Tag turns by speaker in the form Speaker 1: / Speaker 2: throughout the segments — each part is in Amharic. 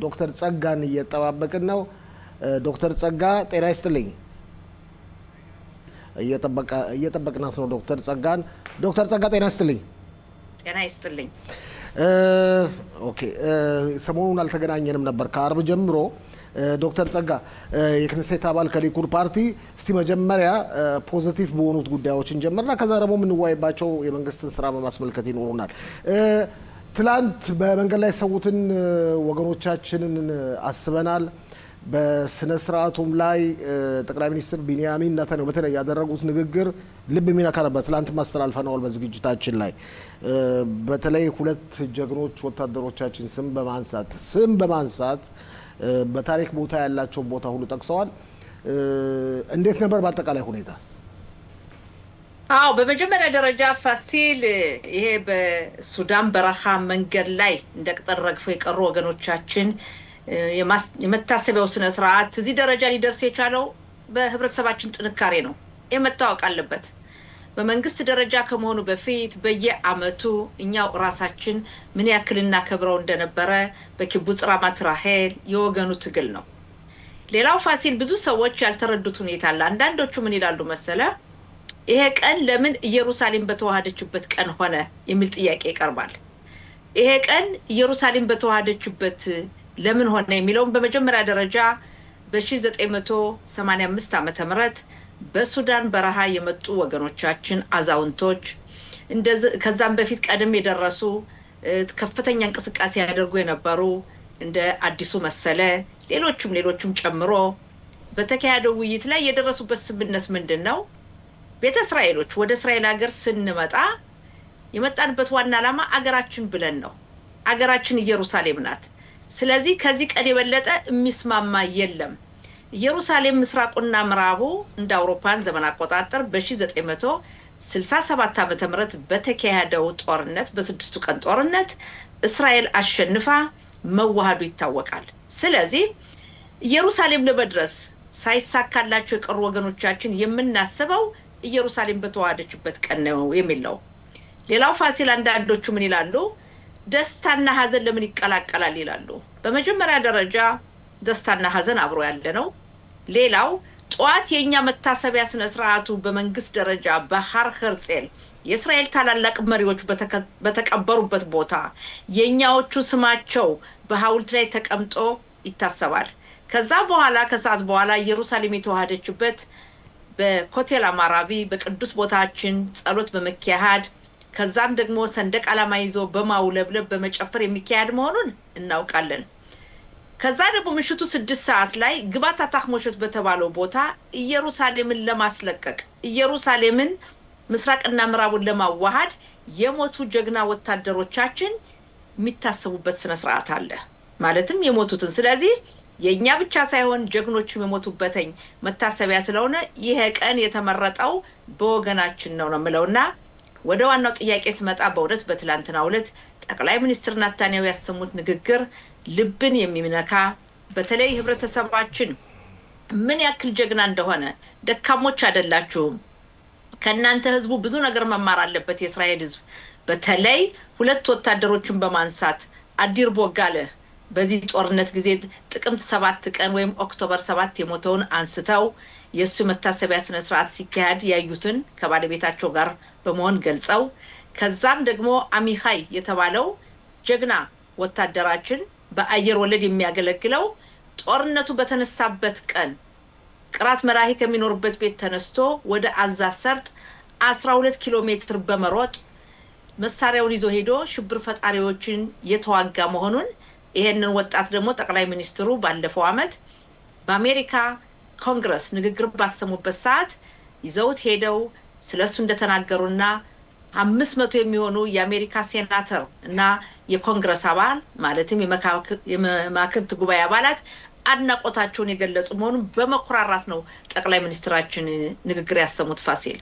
Speaker 1: ዶክተር ጸጋን እየተጠባበቅን ነው። ዶክተር ጸጋ ጤና ይስጥልኝ። እየተጠበቅናት ነው ዶክተር ጸጋን። ዶክተር ጸጋ ጤና ይስጥልኝ።
Speaker 2: ጤና ይስጥልኝ።
Speaker 1: ኦኬ ሰሞኑን አልተገናኘንም ነበር ከአርብ ጀምሮ። ዶክተር ጸጋ የክኔሴት አባል ከሊኩድ ፓርቲ እስቲ መጀመሪያ ፖዚቲቭ በሆኑት ጉዳዮችን ጀምርና ከዛ ደግሞ የምንወያይባቸው የመንግስትን ስራ በማስመልከት ይኖሩናል። ትላንት በመንገድ ላይ ሰውትን ወገኖቻችንን አስበናል። በስነ ስርዓቱም ላይ ጠቅላይ ሚኒስትር ቢንያሚን ኔታንያሁ በተለይ ያደረጉት ንግግር ልብ የሚነካ ነበር። ትላንት ማስተላለፈናል በዝግጅታችን ላይ በተለይ ሁለት ጀግኖች ወታደሮቻችን ስም በማንሳት በታሪክ ቦታ ያላቸው ቦታ ሁሉ ጠቅሰዋል። እንዴት ነበር በአጠቃላይ ሁኔታ?
Speaker 2: በመጀመሪያ ደረጃ ፋሲል ይሄ በሱዳን በረሃ መንገድ ላይ እንደ ቅጠል ረግፈው የቀሩ ወገኖቻችን የመታሰቢያው ስነ ስርዓት እዚህ ደረጃ ሊደርስ የቻለው በህብረተሰባችን ጥንካሬ ነው። የመታወቅ አለበት። በመንግስት ደረጃ ከመሆኑ በፊት በየአመቱ እኛው ራሳችን ምን ያክልና ከብረው እንደነበረ በኪቡጽ ራማት ራሄል የወገኑ ትግል ነው። ሌላው ፋሲል ብዙ ሰዎች ያልተረዱት ሁኔታ አለ። አንዳንዶቹ ምን ይላሉ መሰለ ይሄ ቀን ለምን ኢየሩሳሌም በተዋሃደችበት ቀን ሆነ የሚል ጥያቄ ይቀርባል። ይሄ ቀን ኢየሩሳሌም በተዋሃደችበት ለምን ሆነ የሚለውን በመጀመሪያ ደረጃ በ1985 ዓመተ ምህረት በሱዳን በረሃ የመጡ ወገኖቻችን አዛውንቶች ከዛም በፊት ቀደም የደረሱ ከፍተኛ እንቅስቃሴ ያደርጉ የነበሩ እንደ አዲሱ መሰለ ሌሎችም ጨምሮ በተካሄደው ውይይት ላይ የደረሱበት ስምምነት ምንድነው? ቤተ እስራኤሎች ወደ እስራኤል ሀገር ስንመጣ የመጣንበት ዋና ዓላማ አገራችን ብለን ነው። አገራችን ኢየሩሳሌም ናት። ስለዚህ ከዚህ ቀን የበለጠ የሚስማማ የለም። ኢየሩሳሌም ምስራቁና ምዕራቡ እንደ አውሮፓን ዘመን አቆጣጠር በ1967 ዓመተ ምህረት በተካሄደው ጦርነት በስድስቱ ቀን ጦርነት እስራኤል አሸንፋ መዋሃዱ ይታወቃል። ስለዚህ ኢየሩሳሌም ለመድረስ ሳይሳካላቸው የቀሩ ወገኖቻችን የምናስበው ኢየሩሳሌም በተዋሃደችበት ቀን ነው የሚለው። ሌላው ፋሲል አንዳንዶቹ ምን ይላሉ? ደስታና ሐዘን ለምን ይቀላቀላል ይላሉ። በመጀመሪያ ደረጃ ደስታና ሐዘን አብሮ ያለ ነው። ሌላው ጧት የኛ መታሰቢያ ስነ ስርዓቱ በመንግስት ደረጃ በሃር ሄርጼል የእስራኤል ታላላቅ መሪዎች በተቀበሩበት ቦታ የኛዎቹ ስማቸው በሐውልት ላይ ተቀምጦ ይታሰባል። ከዛ በኋላ ከሰዓት በኋላ ኢየሩሳሌም የተዋሃደችበት በኮቴል አማራቢ በቅዱስ ቦታችን ጸሎት በመካሄድ ከዛም ደግሞ ሰንደቅ ዓላማ ይዞ በማውለብለብ በመጨፈር የሚካሄድ መሆኑን እናውቃለን። ከዛ ደግሞ ምሽቱ 6 ሰዓት ላይ ግባታ ታህሞሽት በተባለው ቦታ ኢየሩሳሌምን ለማስለቀቅ ኢየሩሳሌምን ምስራቅና ምዕራቡን ለማዋሃድ የሞቱ ጀግና ወታደሮቻችን የሚታሰቡበት ስነ ስርዓት አለ። ማለትም የሞቱትን ስለዚህ የኛ ብቻ ሳይሆን ጀግኖችም የሞቱበትኝ መታሰቢያ ስለሆነ ይሄ ቀን የተመረጠው በወገናችን ነው የምለውና ወደ ዋናው ጥያቄ ስመጣ በእውነት በትላንትናው ዕለት ጠቅላይ ሚኒስትር ኔታንያሁ ያሰሙት ንግግር ልብን የሚነካ በተለይ ህብረተሰባችን ምን ያክል ጀግና እንደሆነ ደካሞች አይደላችሁም ከናንተ ህዝቡ ብዙ ነገር መማር አለበት የእስራኤል ህዝብ በተለይ ሁለት ወታደሮችን በማንሳት አዲር ቦጋለ በዚህ ጦርነት ጊዜ ጥቅምት 7 ቀን ወይም ኦክቶበር 7 የሞተውን አንስተው የሱ መታሰቢያ ስነ ስርዓት ሲካሄድ ያዩትን ከባለቤታቸው ጋር በመሆን ገልጸው ከዛም ደግሞ አሚኻይ የተባለው ጀግና ወታደራችን በአየር ወለድ የሚያገለግለው ጦርነቱ በተነሳበት ቀን ቅራት መራሂ ከሚኖርበት ቤት ተነስቶ ወደ አዛ ሰርጥ 12 ኪሎ ሜትር በመሮጥ መሳሪያውን ይዞ ሄዶ ሽብር ፈጣሪዎችን የተዋጋ መሆኑን ይሄንን ወጣት ደግሞ ጠቅላይ ሚኒስትሩ ባለፈው አመት በአሜሪካ ኮንግረስ ንግግር ባሰሙበት ሰዓት ይዘውት ሄደው ስለሱ እንደተናገሩና 500 የሚሆኑ የአሜሪካ ሴናተር እና የኮንግረስ አባል ማለትም የመማክርት ጉባኤ አባላት አድናቆታቸውን የገለጹ መሆኑን በመኩራራት ነው ጠቅላይ ሚኒስትራችን ንግግር ያሰሙት ፋሲል።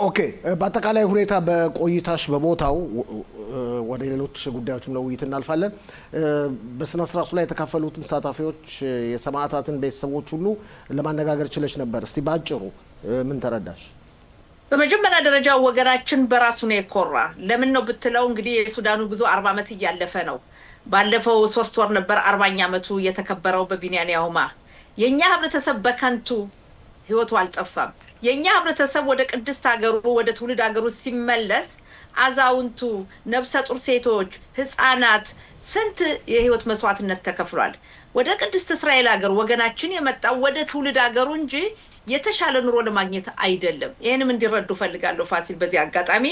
Speaker 1: ኦኬ በአጠቃላይ ሁኔታ በቆይታሽ በቦታው ወደ ሌሎች ጉዳዮችም ለውይይት እናልፋለን። በስነ ስርዓቱ ላይ የተካፈሉትን ተሳታፊዎች የሰማዕታትን ቤተሰቦች ሁሉ ለማነጋገር ችለሽ ነበር። እስቲ ባጭሩ ምን ተረዳሽ?
Speaker 2: በመጀመሪያ ደረጃ ወገናችን በራሱ ነው የኮራ። ለምን ነው ብትለው እንግዲህ የሱዳኑ ጉዞ 40 ዓመት እያለፈ ነው። ባለፈው 3 ወር ነበር 40ኛ ዓመቱ የተከበረው በቢንያኔ ያውማ የኛ ህብረተሰብ በከንቱ ህይወቱ አልጠፋም የኛ ህብረተሰብ ወደ ቅድስት ሀገሩ ወደ ትውልድ ሀገሩ ሲመለስ አዛውንቱ ነፍሰ ጡር ሴቶች ህፃናት ስንት የህይወት መስዋዕትነት ተከፍሏል ወደ ቅድስት እስራኤል ሀገር ወገናችን የመጣው ወደ ትውልድ ሀገሩ እንጂ የተሻለ ኑሮ ለማግኘት አይደለም ይሄንም እንዲረዱ ፈልጋለሁ ፋሲል በዚህ አጋጣሚ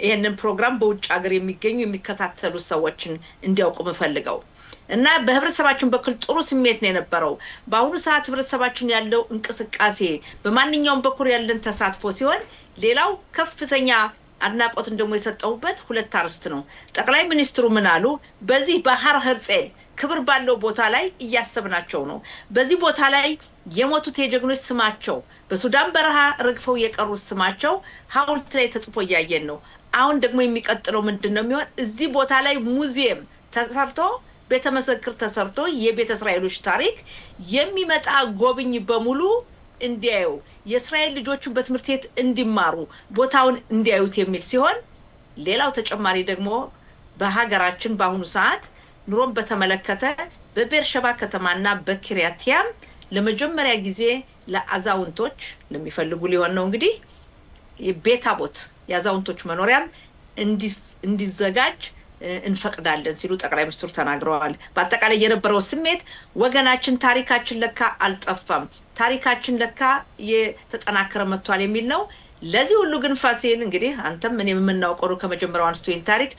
Speaker 2: ይሄንን ፕሮግራም በውጭ ሀገር የሚገኙ የሚከታተሉ ሰዎችን እንዲያውቁ መፈልገው እና በህብረተሰባችን በኩል ጥሩ ስሜት ነው የነበረው በአሁኑ ሰዓት ህብረተሰባችን ያለው እንቅስቃሴ በማንኛውም በኩል ያለን ተሳትፎ ሲሆን ሌላው ከፍተኛ አድናቆትን ደግሞ የሰጠውበት ሁለት አርስት ነው ጠቅላይ ሚኒስትሩ ምን አሉ በዚህ ባህር ህርጼል ክብር ባለው ቦታ ላይ እያሰብናቸው ነው በዚህ ቦታ ላይ የሞቱት የጀግኖች ስማቸው በሱዳን በረሃ ረግፈው የቀሩት ስማቸው ሐውልት ላይ ተጽፎ ያያየን ነው አሁን ደግሞ የሚቀጥለው ምንድነው የሚሆን እዚህ ቦታ ላይ ሙዚየም ተሰርቶ ቤተመዘክር ተሰርቶ የቤተ እስራኤሎች ታሪክ የሚመጣ ጎብኝ በሙሉ እንዲያዩ የእስራኤል ልጆችን በትምህርት ቤት እንዲማሩ ቦታውን እንዲያዩት የሚል ሲሆን ሌላው ተጨማሪ ደግሞ በሀገራችን በአሁኑ ሰዓት ኑሮን በተመለከተ በቤርሸባ ከተማና በኪሪያቲያም ለመጀመሪያ ጊዜ ለአዛውንቶች ለሚፈልጉ ሊሆን ነው እንግዲህ የቤታቦት ያዛውንቶች መኖሪያም እንዲዘጋጅ እንፈቅዳለን ሲሉ ጠቅላይ ሚኒስትሩ ተናግረዋል በአጠቃላይ የነበረው ስሜት ወገናችን ታሪካችን ለካ አልጠፋም ታሪካችን ለካ የተጠናከረ መጥቷል የሚል ነው ለዚህ ሁሉ ግን ፋሲል እንግዲህ አንተም እኔም የምናውቀው ከመጀመሪያው አንስቶ ታሪክ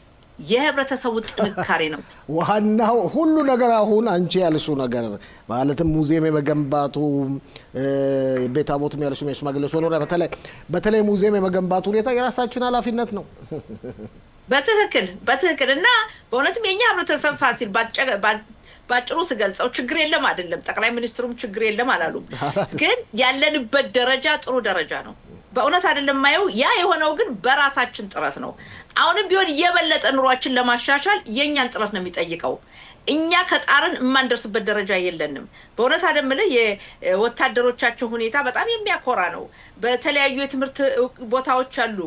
Speaker 2: የህብረተሰቡ ጥንካሬ ነው
Speaker 1: ዋናው ሁሉ ነገር አሁን አንቺ ያልሽው ነገር ማለትም ሙዚየም የመገንባቱ ቤታቦትም ያልሽው የሽማግሌዎች መኖሪያ በተለይ ሙዚየም የመገንባቱ ሁኔታ የራሳችን ኃላፊነት ነው
Speaker 2: በትክክል እና በእውነትም የኛ ህብረተሰብ ፋሲል ባጭሩ ስገልጸው ችግር የለም አይደለም ጠቅላይ ሚኒስትሩም ችግር የለም አላሉም ግን ያለንበት ደረጃ ጥሩ ደረጃ ነው በእውነት አይደለም ማየው ያ የሆነው ግን በራሳችን ጥረት ነው አሁንም ቢሆን የበለጠ ኑሯችን ለማሻሻል የኛን ጥረት ነው የሚጠይቀው እኛ ከጣርን ማንደርስበት ደረጃ የለንም በእውነት አይደለም የወታደሮቻችን ሁኔታ በጣም የሚያኮራ ነው በተለያዩ የትምህርት ቦታዎች አሉ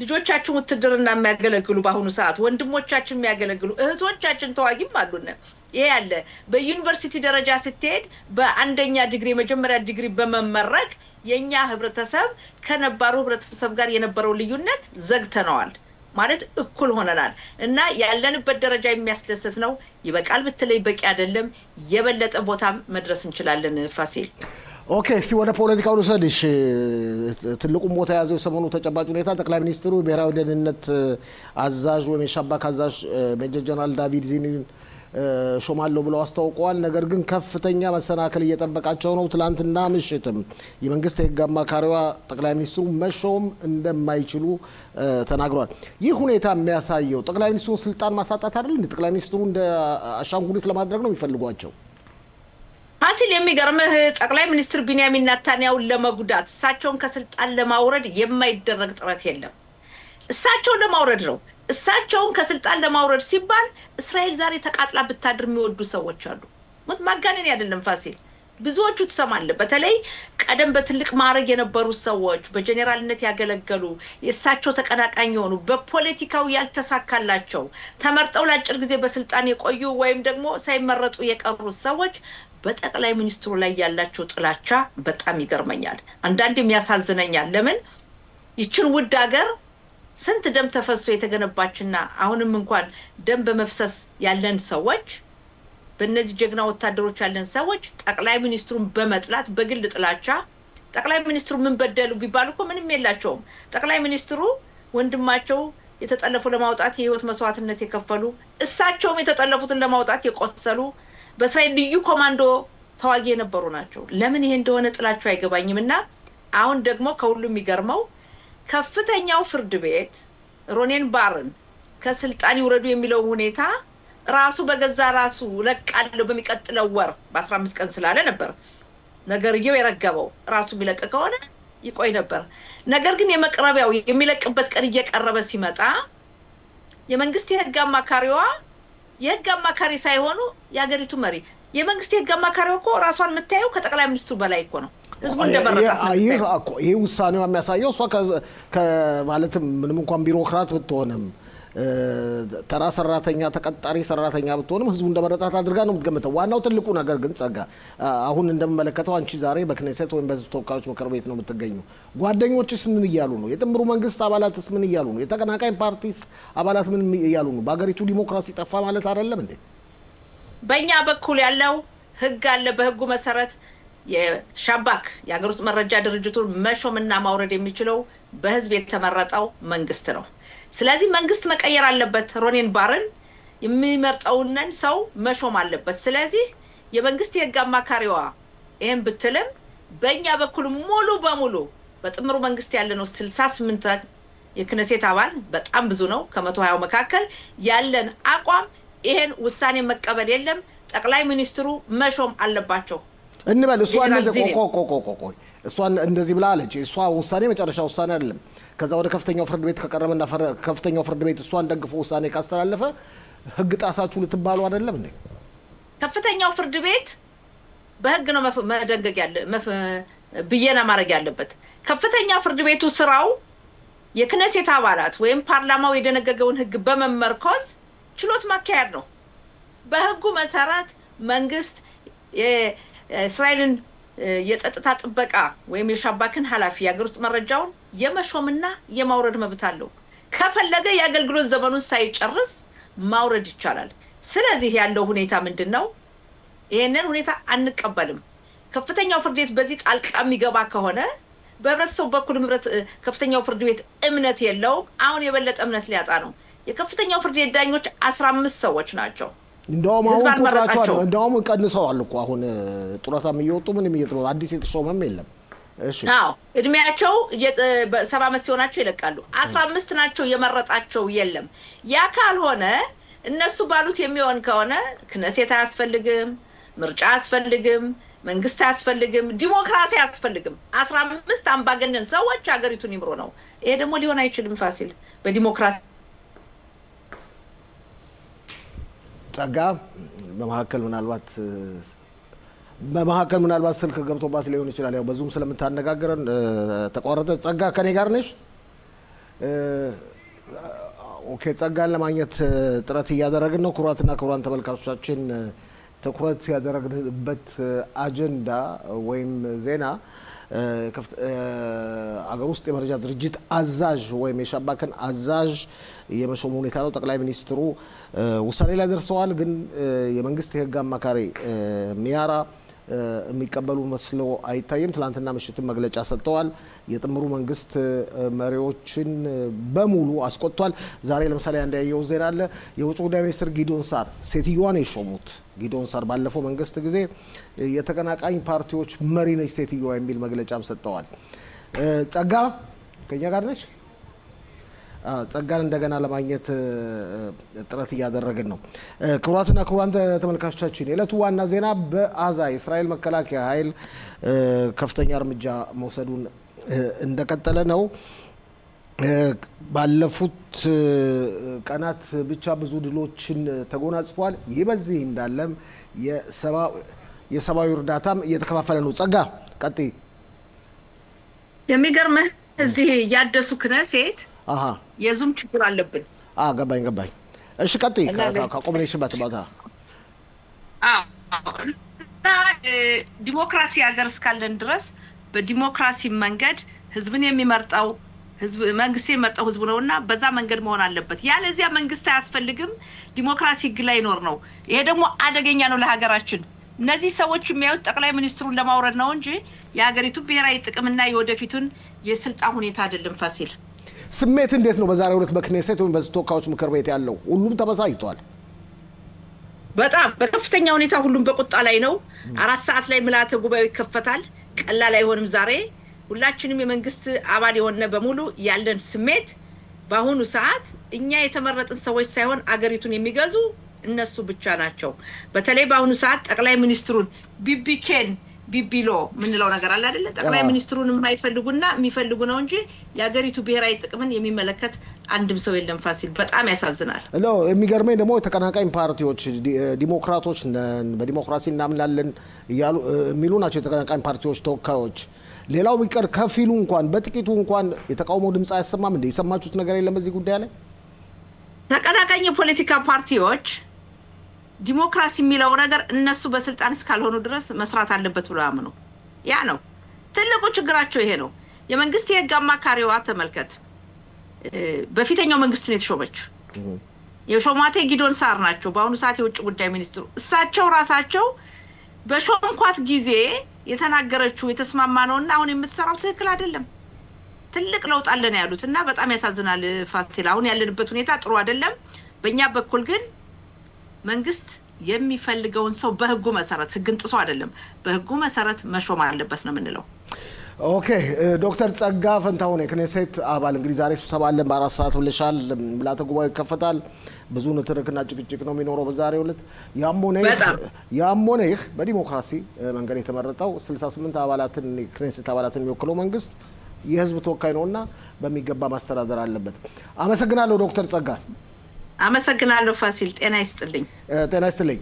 Speaker 2: ልጆቻችን ውትድርና የሚያገለግሉ በአሁኑ ሰዓት ወንድሞቻችን የሚያገለግሉ እህቶቻችን ተዋጊም አሉና ይሄ ያለ በዩኒቨርሲቲ ደረጃ ስትሄድ በአንደኛ ዲግሪ መጀመሪያ ዲግሪ በመመረቅ የኛ ህብረተሰብ ከነባሩ ህብረተሰብ ጋር የነበረው ልዩነት ዘግተናል ማለት እኩል ሆነናል እና ያለንበት ደረጃ የሚያስደስት ነው ይበቃል በተለይ በቂ አይደለም የበለጠ ቦታ መድረስ እንችላለን ፋሲል
Speaker 1: ኦኬ እስቲ ወደ ፖለቲካው ልሰድሽ ትልቁም ቦታ ያዘው ሰሞኑ ተጨባጭ ሁኔታ ጠቅላይ ሚኒስትሩ ብሔራዊ ደህንነት አዛዥ ወይም የሻባክ አዛዥ ሜጀር ጀነራል ዳቪድ ዚኒን ሾማለው ብለው አስተዋውቀዋል ነገር ግን ከፍተኛ መሰናከል እየጠበቃቸው ነው ትላንትና ምሽትም የመንግስት የህግ አማካሪዋ ጠቅላይ ሚኒስትሩ መሾም እንደማይችሉ ተናግረዋል ይህ ሁኔታ የሚያሳየው ጠቅላይ ሚኒስትሩ ስልጣን ማሳጣት አይደል ጠቅላይ ሚኒስትሩ እንደ አሻንጉሊት ለማድረግ ነው የሚፈልጓቸው
Speaker 2: ፋሲል የሚገርምህ ጠቅላይ ሚኒስትር ቢንያሚን ኔታንያሁ ለመጉዳት እሳቸውን ከስልጣን ለማውረድ የማይደረግ ጥረት የለም እሳቸውን ለማውረድ ነው እሳቸውን ከስልጣን ለማውረድ ሲባል እስራኤል ዛሬ ተቃጥላ ብታድር የሚወዱ ሰዎች አሉ ማጋነን አይደለም ፋሲል ብዙዎቹ ተሰማለ በተለይ ቀደም በትልቅ ማዕረግ የነበሩ ሰዎች በጀነራልነት ያገለገሉ የእሳቸው ተቀናቃኝ ሆኑ በፖለቲካው ያልተሳካላቸው ተመርጠው ለአጭር ጊዜ በስልጣን የቆዩ ወይም ደግሞ ሳይመረጡ የቀሩ ሰዎች በጠቅላይ ሚኒስትሩ ላይ ያላቸው ጥላቻ በጣም ይገርመኛል አንዳንዴም ያሳዝነኛል ለምን ይችን ውድ ሀገር ስንት ደም ተፈሶ የተገነባችና አሁንም እንኳን ደም በመፍሰስ ያለን ሰዎች በእነዚህ ጀግና ወታደሮች ያለን ሰዎች ጠቅላይ ሚኒስትሩን በመጥላት በግል ጥላቻ ጠቅላይ ሚኒስትሩ ምን በደሉ ቢባልኩ ምንም የላቸውም ጠቅላይ ሚኒስትሩ ወንድማቸው የተጠለፉ ለማውጣት የህይወት መስዋዕትነት የከፈሉ እሳቸውም የተጠለፉትን ለማውጣት የቆሰሉ በእስራኤል ልዩ ኮማንዶ ተዋጊ የነበሩ ናቸው ለምን ይሄ እንደሆነ ጥላቻው አይገባኝምና አሁን ደግሞ ከሁሉም የሚገርመው ከፍተኛው ፍርድ ቤት ሮኔን ባርን ከስልጣን ይወረዱ የሚለው ሁኔታ ራሱ በገዛ ራሱ ለቃለው በሚቀጥለው ወር በ15 ቀን ስላለ ነበር ነገርየው የረገበው ራሱ ቢለቀ ከሆነ ይቆይ ነበር ነገር ግን የመቅረቢያው የሚለቅበት ቀን እየቀረበ ሲመጣ የመንግስት የህግ አማካሪዋ የህግ አማካሪ ሳይሆኑ ያገሪቱ መሪ የመንግስት የህግ አማካሪው እኮ ራሷን መታየው ከጠቅላይ ሚኒስትሩ በላይ እኮ ነው ህዝቡ እንደመረጣት
Speaker 1: ይሄ ውሳኔው የሚያሳየው እሷ ማለት ምንም እንኳን ቢሮክራት ብትሆንም ተራ ሰራተኛ ተቀጣሪ ሰራተኛ ብትሆንም ህዝቡ እንደመረጣት አድርጋ ነው የምትገምተው። ዋናው ትልቁ ነገር ግን ጸጋ አሁን እንደምመለከተው አንቺ ዛሬ በክኔሴት ወይም በህዝብ ተወካዮች ምክር ቤት ነው የምትገኘው። ጓደኞችስ ምን እያሉ ነው? የጥምሩ መንግስት አባላትስ ምን እያሉ ነው? የተቀናቃኝ ፓርቲስ አባላት ምን እያሉ ነው? በሀገሪቱ ዲሞክራሲ ጠፋ ማለት አይደለም እንዴ?
Speaker 2: በእኛ በኩል ያለው ህግ አለ። በህጉ መሰረት የሻባክ የሀገር ውስጥ መረጃ ድርጅቱን መሾምና ማውረድ የሚችለው በህዝብ የተመረጠው መንግስት ነው። ስለዚህ መንግስት መቀየር አለበት። ሮኔን ባርን የሚመርጠውን ሰው መሾም አለበት። ስለዚህ የመንግስት የህግ አማካሪዋ ይሄን ብትልም በእኛ በኩል ሙሉ በሙሉ በጥምሩ መንግስት ያለነው 68 የክኔሴት አባል በጣም ብዙ ነው። ከ120 መካከል ያለን አቋም ይሄን ውሳኔ መቀበል የለም። ጠቅላይ ሚኒስትሩ መሾም አለባቸው
Speaker 1: እንበል። እሷ እንደዚህ ብላ አለች። እሷ ውሳኔ መጨረሻ ውሳኔ አይደለም። ከዛ ወደ ከፍተኛው ፍርድ ቤት ከቀረበና ከፍተኛው ፍርድ ቤት እሷን ደግፎ ውሳኔ ካስተላለፈ ህግ ጣሳችሁ ልትባሉ አይደለም እንዴ?
Speaker 2: ከፍተኛው ፍርድ ቤት በህግ ነው መደንገግ ያለ ብየና ማድረግ ያለበት። ከፍተኛ ፍርድ ቤቱ ስራው የክኔሴት አባላት ወይም ፓርላማው የደነገገውን ህግ በመመርኮዝ ችሎት ማካሄድ ነው። በህጉ መሰረት መንግስት የእስራኤልን የጸጥታ ጥበቃ ወይም የሻባክን ኃላፊ የሀገር ውስጥ መረጃውን የመሾምና የማውረድ መብት አለው። ከፈለገ የአገልግሎት ዘመኑን ሳይጨርስ ማውረድ ይቻላል። ስለዚህ ያለው ሁኔታ ምንድነው? ይሄንን ሁኔታ አንቀበልም። ከፍተኛው ፍርድ ቤት በዚህ ጣልቃ የሚገባ ከሆነ በህብረተሰቡ በኩል ከፍተኛው ፍርድ ቤት እምነት የለውም። አሁን የበለጠ እምነት ሊያጣ ነው። የከፍተኛው ፍርድ ቤት ዳኞች 15 ሰዎች ናቸው።
Speaker 1: እንደውም አሁን ቁጥራቸው እንደውም ቀንሰዋል እኮ አሁን ጡረታም እየወጡ ምንም እየተባለ አዲስ የተሾመም የለም። እሺ
Speaker 2: አዎ እድሜያቸው 70 ዓመት ሲሆናቸው ይለቃሉ። 15 ናቸው የመረጣቸው የለም። ያ ካልሆነ እነሱ ባሉት የሚሆን ከሆነ ክኔሴት አያስፈልግም፣ ምርጫ አያስፈልግም፣ መንግስት አያስፈልግም፣ ዲሞክራሲ አያስፈልግም። 15 አምባገነን ሰዎች ሀገሪቱን ይምሩ ነው። ይሄ ደግሞ ሊሆን አይችልም ፋሲል በዲሞክራሲ
Speaker 1: ጸጋ በመሀከል ምናልባት ስልክ ገብቶባት ሊሆን ይችላል። ያው በዙም ስለምታነጋግረን ተቋረጠ። ጸጋ ከኔ ጋር ነሽ? ኦኬ ጸጋን ለማግኘት ጥረት እያደረግን ነው። ክቡራትና ክቡራን ተመልካቾቻችን ትኩረት ያደረግንበት አጀንዳ ወይም ዜና አገር ውስጥ የመረጃ ድርጅት አዛዥ ወይም የሻባክን አዛዥ የመሾም ሁኔታ ነው። ጠቅላይ ሚኒስትሩ ውሳኔ ላይ ደርሰዋል። ግን የመንግስት የህግ አማካሪ ሚያራ የሚቀበሉ መስሎ አይታይም። ትላንትና ምሽትም መግለጫ ሰጥተዋል። የጥምሩ መንግስት መሪዎችን በሙሉ አስቆጥቷል። ዛሬ ለምሳሌ አንድ ያየው ዜና አለ። የውጭ ጉዳይ ሚኒስትር ጊዶን ሳር ሴትዮዋን የሾሙት ጊዶን ሳር ባለፈው መንግስት ጊዜ የተቀናቃኝ ፓርቲዎች መሪ ነች ሴትዮዋ የሚል መግለጫም ሰጥተዋል። ጸጋ ከኛ ጋር ነች? ጸጋን እንደገና ለማግኘት ጥረት እያደረግን ነው። ክቡራትና ክቡራን ተመልካቾቻችን የዕለቱ ዋና ዜና በአዛ የእስራኤል መከላከያ ኃይል ከፍተኛ እርምጃ መውሰዱን እንደቀጠለ ነው። ባለፉት ቀናት ብቻ ብዙ ድሎችን ተጎናጽፏል። ይህ በዚህ እንዳለም የሰብአዊ እርዳታም እየተከፋፈለ ነው። ጸጋ ቀጥይ።
Speaker 2: የሚገርምህ እዚህ ያደሱ ክኔሴት የዙም ችግር አለብን።
Speaker 1: ገባኝ። እሺ ቀጥይ። ከቆምነሽበት ቦታ
Speaker 2: ዲሞክራሲ ሀገር እስካለን ድረስ በዲሞክራሲ መንገድ ህዝብን የሚመርጠው መንግስት የሚመርጠው ህዝቡ ነውና በዛ መንገድ መሆን አለበት። ያለዚያ መንግስት አያስፈልግም። ዲሞክራሲ ህግ ላይ ኖር ነው። ይሄ ደግሞ አደገኛ ነው ለሀገራችን። እነዚህ ሰዎች የሚያዩት ጠቅላይ ሚኒስትሩን ለማውረድ ነው እንጂ የሀገሪቱ ብሔራዊ ጥቅምና የወደፊቱን የስልጣን ሁኔታ አይደለም። ፋሲል
Speaker 1: ስሜት እንዴት ነው በዛሬው ዕለት በክኔሴት ወይም በህዝብ ተወካዮች ምክር ቤት ያለው? ሁሉም ተበሳጭቷል።
Speaker 2: በጣም በከፍተኛ ሁኔታ ሁሉም በቁጣ ላይ ነው። 4 ሰዓት ላይ ምልዓተ ጉባኤው ይከፈታል። ቀላል አይሆንም ዛሬ። ሁላችንም የመንግስት አባል የሆነ በሙሉ ያለን ስሜት በአሁኑ ሰዓት እኛ የተመረጥን ሰዎች ሳይሆን አገሪቱን የሚገዙ እነሱ ብቻ ናቸው። በተለይ በአሁኑ ሰዓት ጠቅላይ ሚኒስትሩን ቢቢሎ ምንለው ነገር አለ አይደል? ጠቅላይ ሚኒስትሩን የማይፈልጉና የሚፈልጉ ነው እንጂ የሀገሪቱ ብሔራዊ ጥቅምን የሚመለከት አንድም ሰው የለም። ፋሲል በጣም ያሳዝናል።
Speaker 1: የሚገርመኝ ደግሞ የተቀናቃኝ ፓርቲዎች ዲሞክራቶች በዲሞክራሲ እናምናለን እያሉ የሚሉ ናቸው የተቀናቃኝ ፓርቲዎች ተወካዮች። ሌላው ቢቀር ከፊሉ እንኳን በጥቂቱ እንኳን የተቃውሞ ድምጽ አያሰማም እንዴ? የሰማችሁት ነገር የለም በዚህ ጉዳይ ላይ?
Speaker 2: ተቀናቃኝ የፖለቲካ ፓርቲዎች ዲሞክራሲ የሚለው ነገር እነሱ በስልጣን እስካልሆኑ ድረስ መስራት አለበት ብለው ያምኑ። ያ ነው ትልቁ ችግራቸው ይሄ ነው። የመንግስት የህግ አማካሪዋ ተመልከት በፊተኛው መንግስት ነው የተሾመችው። የሾማቴ ጊዶን ሳር ናቸው በአሁኑ ሰዓት የውጭ ጉዳይ ሚኒስትሩ። እሳቸው ራሳቸው በሾምኳት ጊዜ የተናገረችው የተስማማነውና አሁን የምትሰራው ትክክል አይደለም ትልቅ ለውጥ አለን ያሉትና በጣም ያሳዝናል ፋሲል። አሁን ያለንበት ሁኔታ ጥሩ አይደለም። በእኛ በኩል ግን መንግስት የሚፈልገውን ሰው በህጉ መሰረት ህግን ጥሶ አይደለም በህጉ መሰረት መሾም አለበት ነው የምንለው።
Speaker 1: ኦኬ ዶክተር ጸጋ ፈንታሁን የክኔሴት አባል እንግዲህ ዛሬ ስብሰባ አለ በ4 ሰዓት ብለሻል። ምልዓተ ጉባኤ ይከፈታል። ብዙ ንትርክና ጭቅጭቅ ነው የሚኖረው በዛሬው ዕለት። ያም ሆነ ይህ በዲሞክራሲ መንገድ የተመረጠው 68 አባላትን ክኔሴት አባላትን የሚወክለው መንግስት የህዝብ ተወካይ ነውና በሚገባ ማስተዳደር አለበት። አመሰግናለሁ ዶክተር ጸጋ።
Speaker 2: አመሰግናለሁ ፋሲል። ጤና ይስጥልኝ።
Speaker 1: ጤና ይስጥልኝ።